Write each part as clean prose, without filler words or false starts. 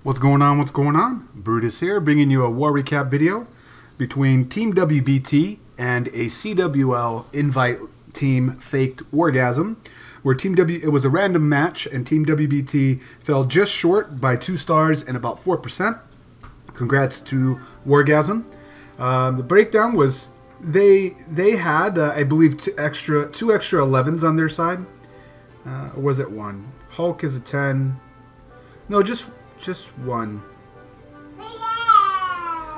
What's going on? What's going on? Brutus here, bringing you a war recap video between Team WBT and a CWL invite team faked Wrgsm, where it was a random match and Team WBT fell just short by 2 stars and about 4%. Congrats to Wrgsm. The breakdown was they had I believe two extra 11s on their side. Or was it one? Hulk is a 10. No, just one.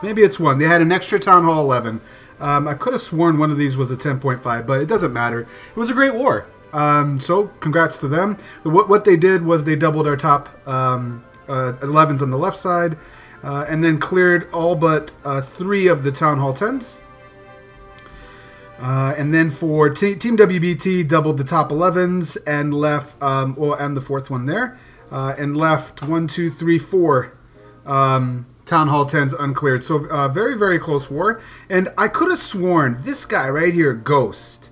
Maybe it's one. They had an extra Town Hall 11. I could have sworn one of these was a 10.5, but it doesn't matter. It was a great war. So congrats to them. What they did was they doubled our top 11s on the left side, and then cleared all but 3 of the Town Hall 10s. And then for Team WBT, doubled the top 11s and left, and the 4th one there. And left 1, 2, 3, 4 Town Hall 10s uncleared. So very, very close war. And I could have sworn this guy right here, Ghost.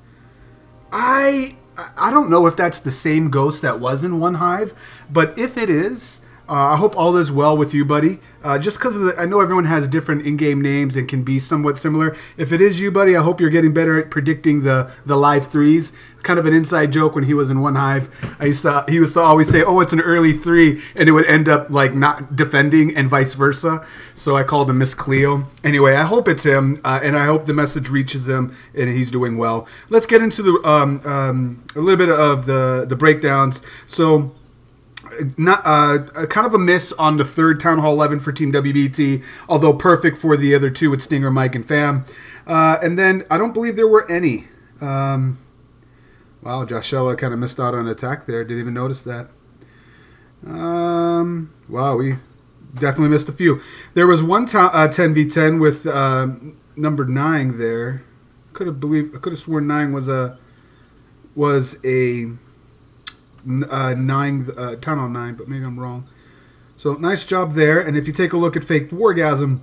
I don't know if that's the same Ghost that was in One Hive, but if it is, I hope all is well with you, buddy. Just because I know everyone has different in-game names and can be somewhat similar. If it is you, buddy, I hope you're getting better at predicting the live 3s. Kind of an inside joke when he was in One Hive. He used to always say, "Oh, it's an early 3," and it would end up like not defending and vice versa. So I called him Miss Cleo. Anyway, I hope it's him, and I hope the message reaches him and he's doing well. Let's get into the a little bit of the breakdowns. So. Not kind of a miss on the 3rd Town Hall 11 for Team WBT, although perfect for the other 2 with Stinger, Mike, and Fam. And then I don't believe there were any. Wow, Joshella kind of missed out on an attack there. Didn't even notice that. Wow, we definitely missed a few. There was one 10v10 with number 9 there. I could have sworn 9 was a 10 on 9, but maybe I'm wrong. So nice job there. And if you take a look at faked Wrgsm,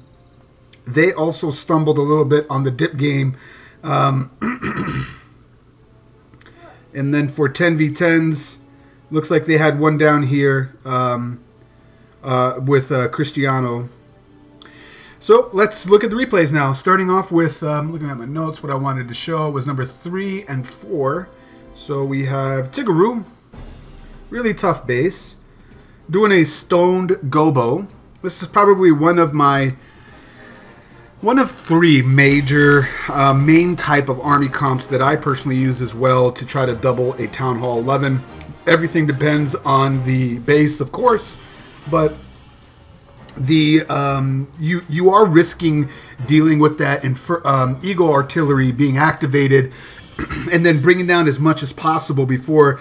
they also stumbled a little bit on the dip game. And then for 10v10s, looks like they had one down here with Cristiano. So let's look at the replays now. Starting off with looking at my notes, what I wanted to show was number 3 and 4. So we have DrWewe. Really tough base. Doing a stoned Gobo. This is probably one of 3 major main type of army comps that I personally use as well to try to double a Town Hall 11. Everything depends on the base, of course, but the you are risking dealing with that Eagle artillery being activated. And then bringing down as much as possible before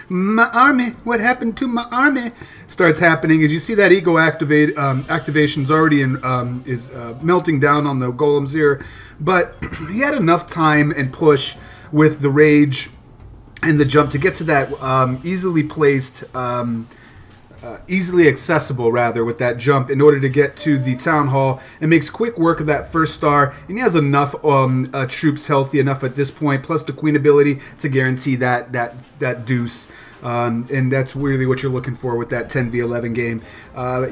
my army, what happened to my army, starts happening. As you see that Eagle activation's already is melting down on the golems here. But he had enough time and push with the rage and the jump to get to that easily placed, easily accessible rather, with that jump in order to get to the Town Hall, and makes quick work of that 1st star. And he has enough troops healthy enough at this point, plus the Queen ability to guarantee that deuce. And that's really what you're looking for with that 10v11 game.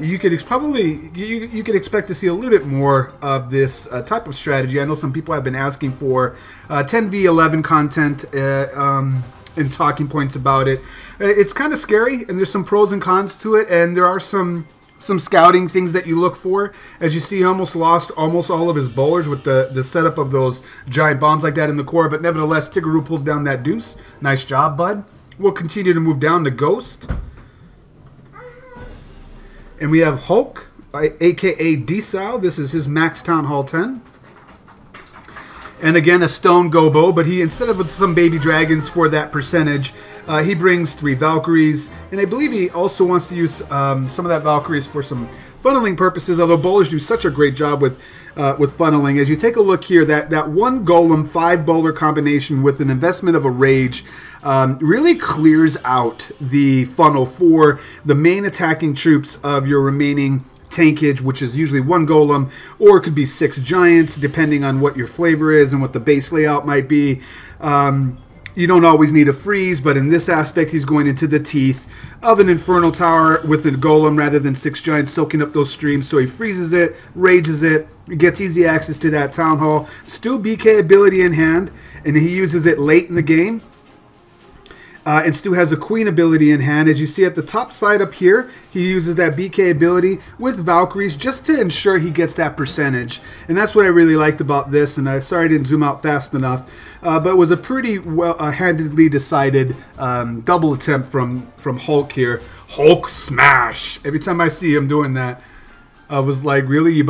You could you could expect to see a little bit more of this type of strategy. I know some people have been asking for 10v11 content. And talking points about it. It's kind of scary, and there's some pros and cons to it, and there are some scouting things that you look for. As you see, he almost lost almost all of his bowlers with the setup of those giant bombs like that in the core, but nevertheless, DrWewe pulls down that deuce. Nice job, bud. We'll continue to move down to Ghost. And we have Hulk, a.k.a. Dcell. This is his max Town Hall 10. And again, a stone Gobo, but he, instead of some baby dragons for that percentage, he brings 3 Valkyries. And I believe he also wants to use some of that Valkyries for some funneling purposes, although bowlers do such a great job with funneling. As you take a look here, that 1 Golem, 5 bowler combination with an investment of a Rage really clears out the funnel for the main attacking troops of your remaining tankage, which is usually 1 golem, or it could be 6 giants, depending on what your flavor is and what the base layout might be. You don't always need a freeze, but in this aspect, he's going into the teeth of an Infernal Tower with a Golem rather than 6 Giants soaking up those streams. So he freezes it, rages it, gets easy access to that Town Hall. Still BK ability in hand, and he uses it late in the game. And Stu has a Queen ability in hand. As you see at the top side up here, he uses that BK ability with Valkyries just to ensure he gets that percentage. And that's what I really liked about this. And sorry I didn't zoom out fast enough. But it was a pretty well-handedly decided double attempt from Hulk here. Hulk smash! Every time I see him doing that, I was like, really? You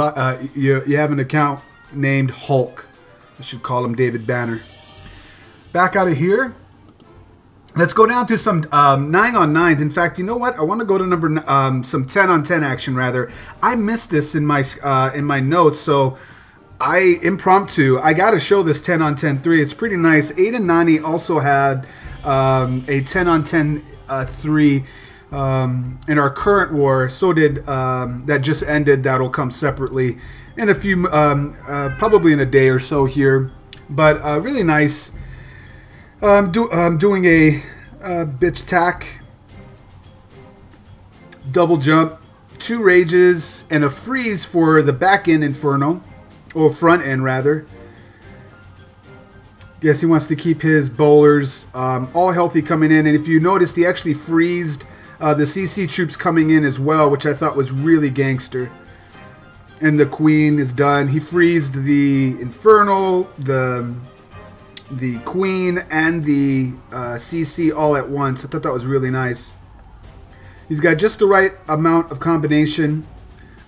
have an account named Hulk. I should call him David Banner. Back out of here. Let's go down to some 9-on-9s. In fact, you know what? I want to go to some 10-on-10 action rather. I missed this in my notes, so I got to show this 10-on-10 3. It's pretty nice. 8 and Nani also had a 10-on-10 3 in our current war. So did that just ended. That'll come separately in a few, probably in a day or so here. But really nice. Doing a bitch attack, double jump, 2 rages, and a freeze for the back end Inferno, or front end rather. Guess he wants to keep his bowlers all healthy coming in, and if you noticed, he actually freezed the CC troops coming in as well, which I thought was really gangster. And the Queen is done. He freezed the Infernal, the Queen, and the CC all at once. I thought that was really nice. He's got just the right amount of combination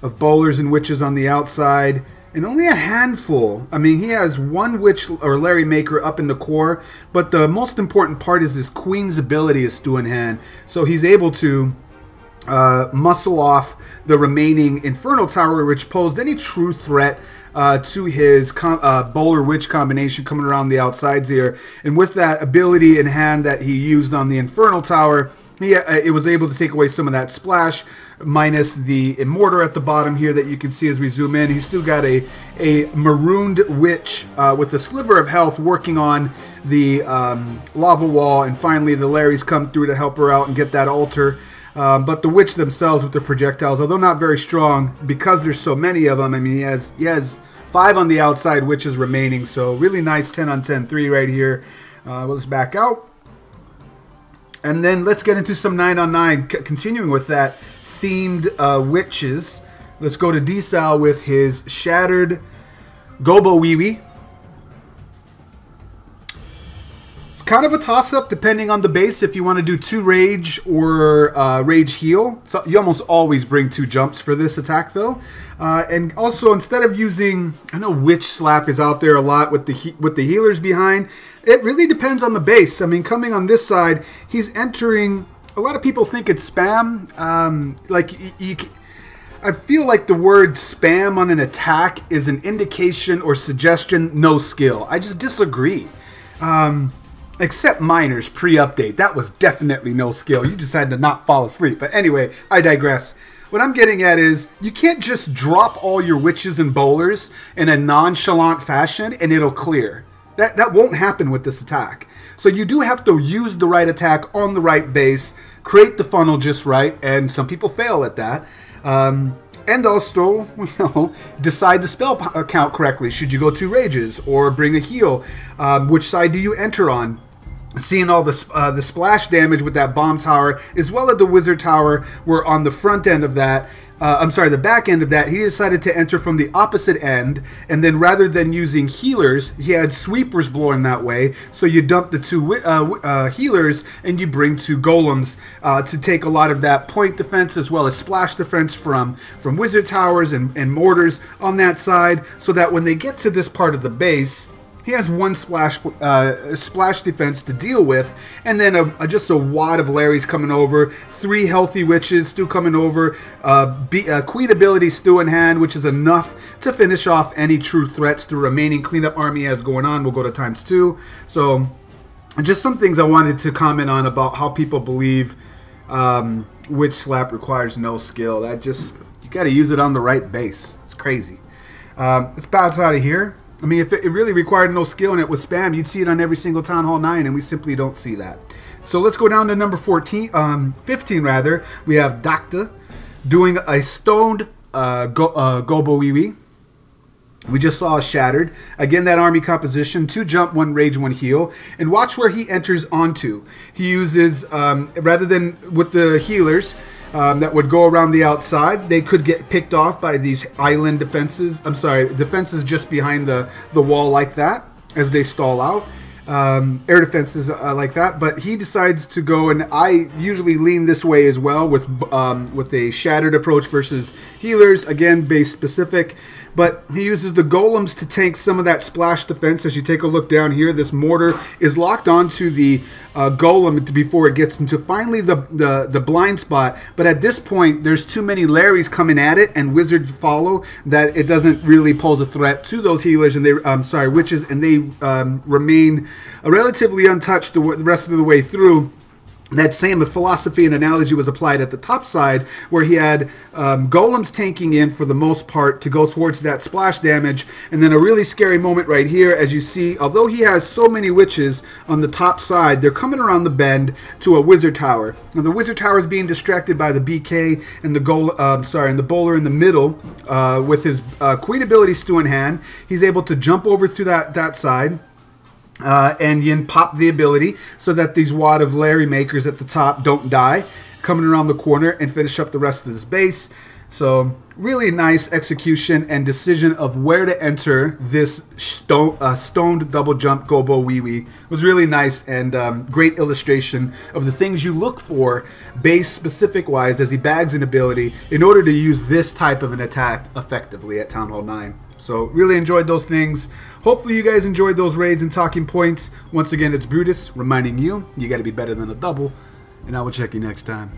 of bowlers and witches on the outside, and only a handful. I mean, he has 1 witch or Larry Maker up in the core, but the most important part is this Queen's ability is still in hand. So he's able to muscle off the remaining Infernal Tower, which posed any true threat to his bowler witch combination coming around the outsides here. And with that ability in hand that he used on the Infernal Tower, it was able to take away some of that splash, minus the Immortar at the bottom here that you can see as we zoom in. He's still got a marooned witch with a sliver of health working on the lava wall, and finally the Larrys come through to help her out and get that altar. But the witch themselves with their projectiles, although not very strong, because there's so many of them. I mean, he has 5 on the outside witches remaining, so really nice 10-on-10 3 right here. Let's back out. And then let's get into some 9-on-9, continuing with that themed witches. Let's go to Dcell with his Shattered WBT. Kind of a toss-up depending on the base if you want to do 2 rage or rage heal. So you almost always bring 2 jumps for this attack though. And also, instead of using, I know Witch Slap is out there a lot with the healers behind. It really depends on the base. I mean, coming on this side, he's entering, a lot of people think it's spam. I feel like the word spam on an attack is an indication or suggestion, no skill. I just disagree. Except miners pre-update. That was definitely no skill. You just had to not fall asleep. But anyway, I digress. What I'm getting at is you can't just drop all your witches and bowlers in a nonchalant fashion and it'll clear. That won't happen with this attack. So you do have to use the right attack on the right base, create the funnel just right, and some people fail at that. And also, decide the spell count correctly. Should you go 2 rages or bring a heal? Which side do you enter on? Seeing all the splash damage with that bomb tower, as well as the wizard tower, were on the front end of that. The back end of that, he decided to enter from the opposite end, and then rather than using healers, he had sweepers blowing that way. So you dump the 2 healers, and you bring 2 golems to take a lot of that point defense as well as splash defense from wizard towers and mortars on that side, so that when they get to this part of the base, he has 1 splash defense to deal with, and then just a wad of Larrys coming over, 3 healthy witches still coming over, Queen ability still in hand, which is enough to finish off any true threats the remaining cleanup army has going on. We'll go to ×2. So just some things I wanted to comment on about how people believe Witch Slap requires no skill. You got to use it on the right base. It's crazy. Let's bounce out of here. I mean, if it really required no skill and it was spam, you'd see it on every single Town Hall 9, and we simply don't see that. So let's go down to number 15 rather. We have Dcell doing a stoned WBT. We just saw a shattered. Again, that army composition, 2 jump, 1 rage, 1 heal. And watch where he enters onto. He uses, rather than with the healers that would go around the outside, they could get picked off by these island defenses. I'm sorry, defenses just behind the wall like that as they stall out. Air defenses like that, but he decides to go, and I usually lean this way as well with a shattered approach versus healers, again base specific, but he uses the golems to tank some of that splash defense. As you take a look down here, this mortar is locked onto the golem before it gets into finally the blind spot, but at this point there's too many Larrys coming at it and wizards follow that it doesn't really pose a threat to those healers, and they witches, and they remain relatively untouched the rest of the way through. That same philosophy and analogy was applied at the top side, where he had golems tanking in for the most part to go towards that splash damage, and then a really scary moment right here, as you see, although he has so many witches on the top side, they're coming around the bend to a wizard tower. Now the wizard tower is being distracted by the BK and the and the bowler in the middle with his queen ability stew in hand. He's able to jump over through that side. And Yin pop the ability so that these wad of Larry makers at the top don't die, coming around the corner and finish up the rest of this base. So really nice execution and decision of where to enter this stoned double jump WBT. Was really nice, and great illustration of the things you look for base specific wise as he bags an ability in order to use this type of an attack effectively at Town Hall 9. So really enjoyed those things. Hopefully you guys enjoyed those raids and talking points. Once again, it's Brutus reminding you, you got to be better than a double, and I will check you next time.